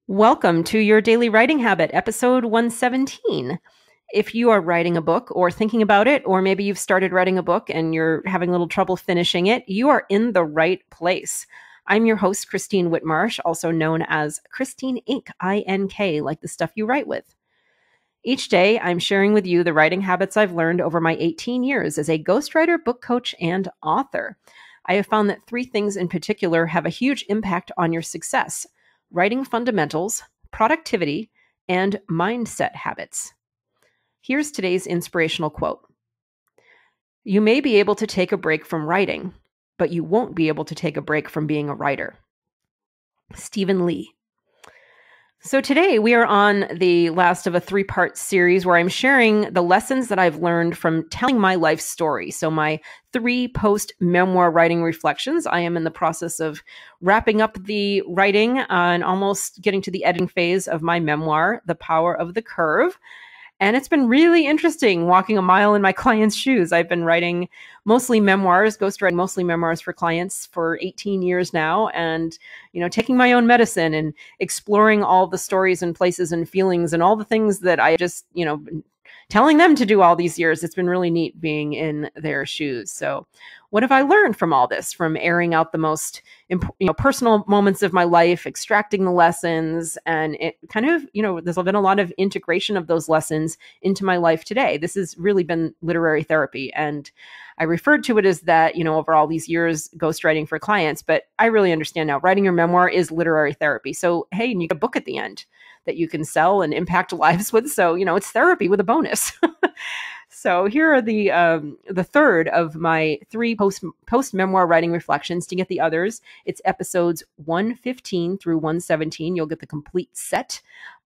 Welcome to your Daily Writing Habit, episode 117. If you are writing a book or thinking about it, or maybe you've started writing a book and you're having a little trouble finishing it, you are in the right place. I'm your host, Christine Whitmarsh, also known as Christine Inc., I-N-K, like the stuff you write with. Each day, I'm sharing with you the writing habits I've learned over my 18 years as a ghostwriter, book coach, and author. I have found that three things in particular have a huge impact on your success: writing fundamentals, productivity, and mindset habits. Here's today's inspirational quote. You may be able to take a break from writing, but you won't be able to take a break from being a writer. Stephen Lee. So today we are on the last of a three-part series where I'm sharing the lessons that I've learned from telling my life story. So my 3 post-memoir writing reflections. I am in the process of wrapping up the writing and almost getting to the editing phase of my memoir, The Power of the Curve. And it's been really interesting walking a mile in my clients' shoes. I've been writing mostly memoirs, ghostwriting mostly memoirs for clients for 18 years now, and taking my own medicine and exploring all the stories and places and feelings and all the things that I just, been telling them to do all these years. It's been really neat being in their shoes. So what have I learned from all this, from airing out the most personal moments of my life, extracting the lessons, and it kind of, there's been a lot of integration of those lessons into my life today. This has really been literary therapy. And I referred to it as that, over all these years, ghostwriting for clients, but I really understand now writing your memoir is literary therapy. So, hey, and you get a book at the end that you can sell and impact lives with. So, it's therapy with a bonus. So here are the third of my 3 post-memoir writing reflections. To get the others, it's episodes 115 through 117. You'll get the complete set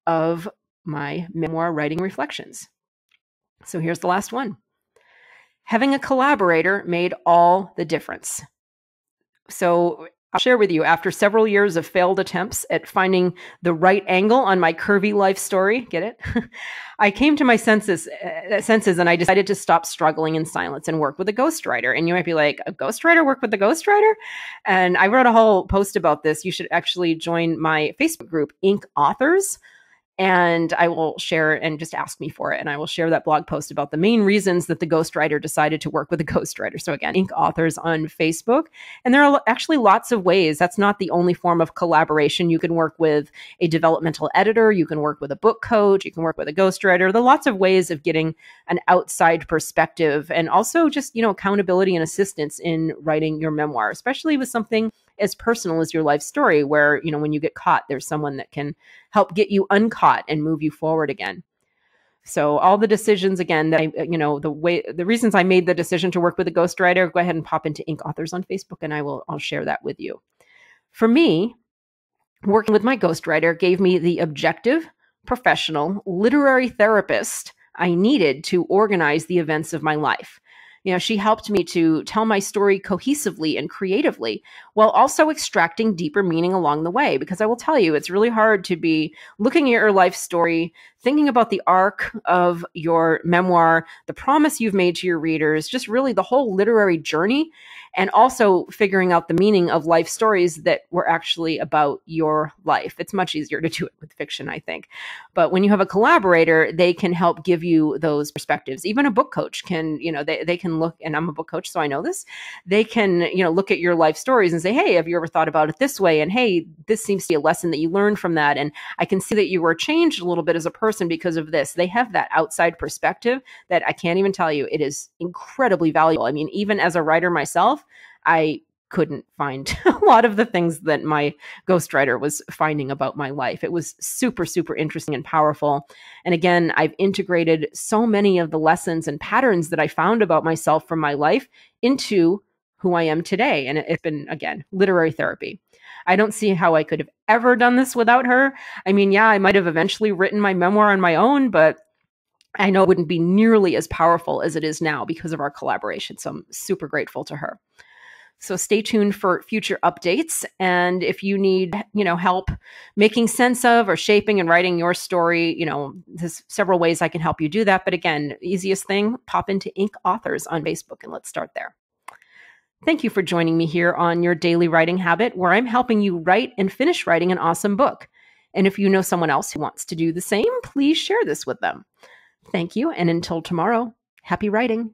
of my memoir writing reflections. So here's the last one. Having a collaborator made all the difference. So I'll share with you, after several years of failed attempts at finding the right angle on my curvy life story, get it? I came to my senses and I decided to stop struggling in silence and work with a ghostwriter. And you might be like, a ghostwriter work with a ghostwriter? And I wrote a whole post about this. You should actually join my Facebook group, Inc. Authors. And I will share, and just ask me for it. And I will share that blog post about the main reasons that the ghostwriter decided to work with a ghostwriter. So again, Inc. Authors on Facebook. And there are actually lots of ways. That's not the only form of collaboration. You can work with a developmental editor. You can work with a book coach. You can work with a ghostwriter. There are lots of ways of getting an outside perspective, and also just, accountability and assistance in writing your memoir, especially with something as personal as your life story, where, when you get caught, there's someone that can help get you uncaught and move you forward again. So all the decisions, again, that the reasons I made the decision to work with a ghostwriter, go ahead and pop into Inc. Authors on Facebook, and I'll share that with you. For me, working with my ghostwriter gave me the objective, professional, literary therapist I needed to organize the events of my life. She helped me to tell my story cohesively and creatively, while also extracting deeper meaning along the way. Because I will tell you, it's really hard to be looking at your life story, thinking about the arc of your memoir, the promise you've made to your readers, just really the whole literary journey, and also figuring out the meaning of life stories that were actually about your life. It's much easier to do it with fiction, I think. But when you have a collaborator, they can help give you those perspectives. Even a book coach can, they can look, and I'm a book coach, so I know this. They can, look at your life stories and say, hey, have you ever thought about it this way? And hey, this seems to be a lesson that you learned from that. And I can see that you were changed a little bit as a person because of this. They have that outside perspective that I can't even tell you. It is incredibly valuable. I mean, even as a writer myself, I couldn't find a lot of the things that my ghostwriter was finding about my life. It was super, super interesting and powerful. And again, I've integrated so many of the lessons and patterns that I found about myself from my life into who I am today. And it's been, again, literary therapy. I don't see how I could have ever done this without her. I mean, yeah, I might have eventually written my memoir on my own, but I know it wouldn't be nearly as powerful as it is now because of our collaboration. So I'm super grateful to her. So stay tuned for future updates. And if you need, help making sense of or shaping and writing your story, there's several ways I can help you do that. But again, easiest thing, pop into Inc. Authors on Facebook and let's start there. Thank you for joining me here on your Daily Writing Habit, where I'm helping you write and finish writing an awesome book. And if you know someone else who wants to do the same, please share this with them. Thank you. And until tomorrow, happy writing.